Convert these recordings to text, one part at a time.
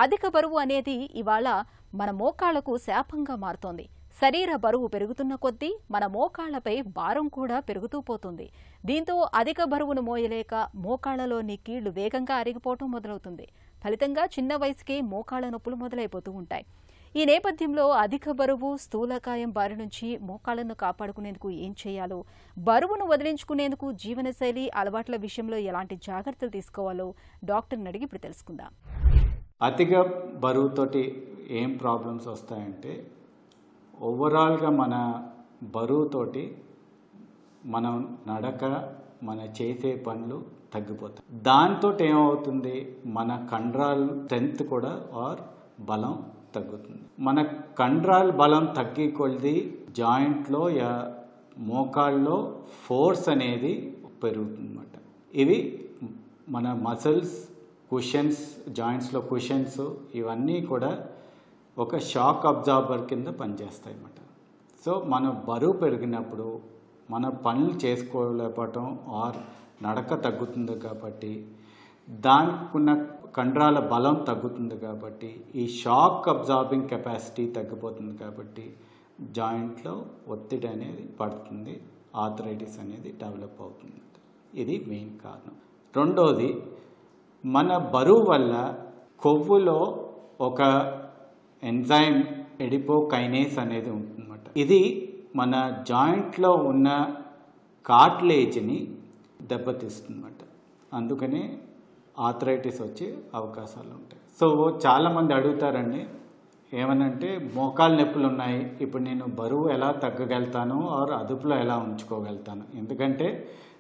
అధిక బరువు అనేది ఇవాళ మన మోకాళ్లకు శాపంగా మారుతోంది. శరీర బరువు పెరుగుతున్న కొద్దీ మన మోకాళ్లపై భారం కూడా పెరుగుతూ పోతుంది. దీంతో అధిక బరువును మోయలేక మోకాళ్లలోని కీళ్లు వేగంగా అరిగిపోవటం మొదలవుతుంది. ఫలితంగా చిన్న వయసుకే మోకాళ్ల నొప్పులు మొదలైపోతూ ఉంటాయి. ఈ నేపథ్యంలో అధిక బరువు, స్థూలకాయం బారి నుంచి మోకాళ్లను కాపాడుకునేందుకు ఏం చేయాలో, బరువును వదిలించుకునేందుకు జీవనశైలి అలవాట్ల విషయంలో ఎలాంటి జాగ్రత్తలు తీసుకోవాలో డాక్టర్ని అడిగి ఇప్పుడు తెలుసుకుందాం. అతిగా బరువుతోటి ఏం ప్రాబ్లమ్స్ వస్తాయంటే, ఓవరాల్గా మన బరువుతోటి మనం నడక, మన చేసే పనులు తగ్గిపోతాయి. దాంతో ఏమవుతుంది, మన కండరాల స్ట్రెంత్ కూడా ఆర్ బలం తగ్గుతుంది. మన కండరాల బలం తగ్గి కొలిది జాయింట్లో మోకాళ్ళలో ఫోర్స్ అనేది పెరుగుతుందన్నమాట. ఇవి మన మసిల్స్, కుషన్స్, జాయింట్స్లో కుషన్స్ ఇవన్నీ కూడా ఒక షాక్ అబ్జార్బర్ కింద పనిచేస్తాయి అన్నమాట. సో మన బరువు పెరిగినప్పుడు మన పనులు చేసుకోలేకపోవటం ఆర్ నడక తగ్గుతుంది కాబట్టి, దానికి ఉన్న కండరాల బలం తగ్గుతుంది కాబట్టి, ఈ షాక్ అబ్జార్బింగ్ కెపాసిటీ తగ్గిపోతుంది కాబట్టి జాయింట్లో ఒత్తిడి అనేది పడుతుంది, ఆర్థరైటిస్ అనేది డెవలప్ అవుతుంది. ఇది మెయిన్ కారణం. రెండోది, మన బరువు వల్ల కొవ్వులో ఒక ఎంజైమ్ ఎడిపోకైనేస్ అనేది ఉంటుందన్నమాట. ఇది మన జాయింట్లో ఉన్న కార్టిలేజ్ని దెబ్బతీస్తుందన్నమాట. అందుకనే ఆర్థరైటిస్ వచ్చే అవకాశాలు ఉంటాయి. సో చాలామంది అడుగుతారండి, ఏమనంటే మోకాలు నొప్పులు ఉన్నాయి, ఇప్పుడు నేను బరువు ఎలా తగ్గగలుగుతాను ఆర్ అదుపులో ఎలా ఉంచుకోగలుగుతాను, ఎందుకంటే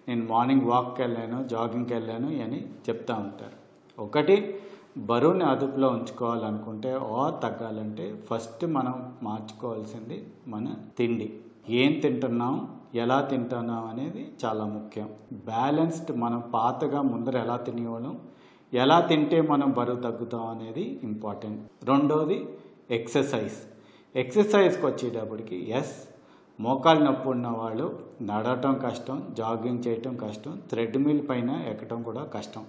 నేను మార్నింగ్ వాక్కి వెళ్ళాను, జాగింగ్కి వెళ్ళాను అని చెప్తూ ఉంటారు. ఒకటి, బరువుని అదుపులో ఉంచుకోవాలనుకుంటే ఆర్ తగ్గాలంటే ఫస్ట్ మనం మార్చుకోవాల్సింది మన తిండి. ఏం తింటున్నాం, ఎలా తింటున్నాం అనేది చాలా ముఖ్యం. బ్యాలెన్స్డ్, మనం పాతగా ముందర ఎలా తినేవాళ్ళం, ఎలా తింటే మనం బరువు తగ్గుతాం అనేది ఇంపార్టెంట్. రెండోది ఎక్సర్సైజ్. ఎక్సర్సైజ్కి వచ్చేటప్పటికి మోకాలు నొప్పి ఉన్న వాళ్ళు నడవటం కష్టం, జాగింగ్ చేయటం కష్టం, థ్రెడ్మిల్ పైన ఎక్కడం కూడా కష్టం.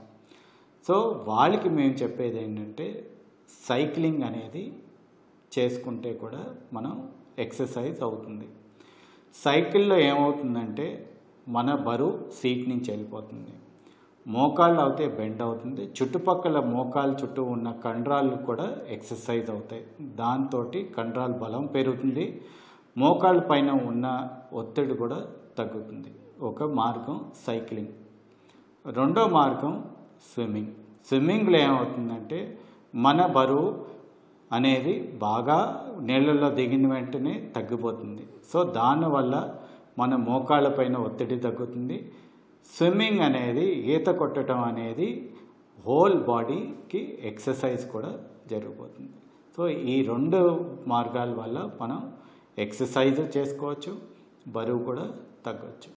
సో వాళ్ళకి మేము చెప్పేది ఏంటంటే, సైక్లింగ్ అనేది చేసుకుంటే కూడా మనం ఎక్సర్సైజ్ అవుతుంది. సైకిల్లో ఏమవుతుందంటే మన బరువు సీట్ నుంచి వెళ్ళిపోతుంది, మోకాళ్ళు అయితే బెండ్ అవుతుంది, చుట్టుపక్కల మోకాళ్ళ చుట్టూ ఉన్న కండరాలు కూడా ఎక్సర్సైజ్ అవుతాయి. దాంతో కండరాల బలం పెరుగుతుంది, మోకాళ్ళ పైన ఉన్న ఒత్తిడి కూడా తగ్గుతుంది. ఒక మార్గం సైక్లింగ్. రెండో మార్గం స్విమ్మింగ్. స్విమ్మింగ్లో ఏమవుతుందంటే మన బరువు అనేది బాగా నీళ్ళల్లో దిగిన వెంటనే తగ్గిపోతుంది. సో దానివల్ల మన మోకాళ్ళ పైన ఒత్తిడి తగ్గుతుంది. స్విమ్మింగ్ అనేది, ఈత కొట్టడం అనేది హోల్ బాడీకి ఎక్సర్సైజ్ కూడా జరిగిపోతుంది. సో ఈ రెండు మార్గాల వల్ల మనం ఎక్సర్సైజ్ చేసుకోవచ్చు, బరువు కూడా తగ్గవచ్చు.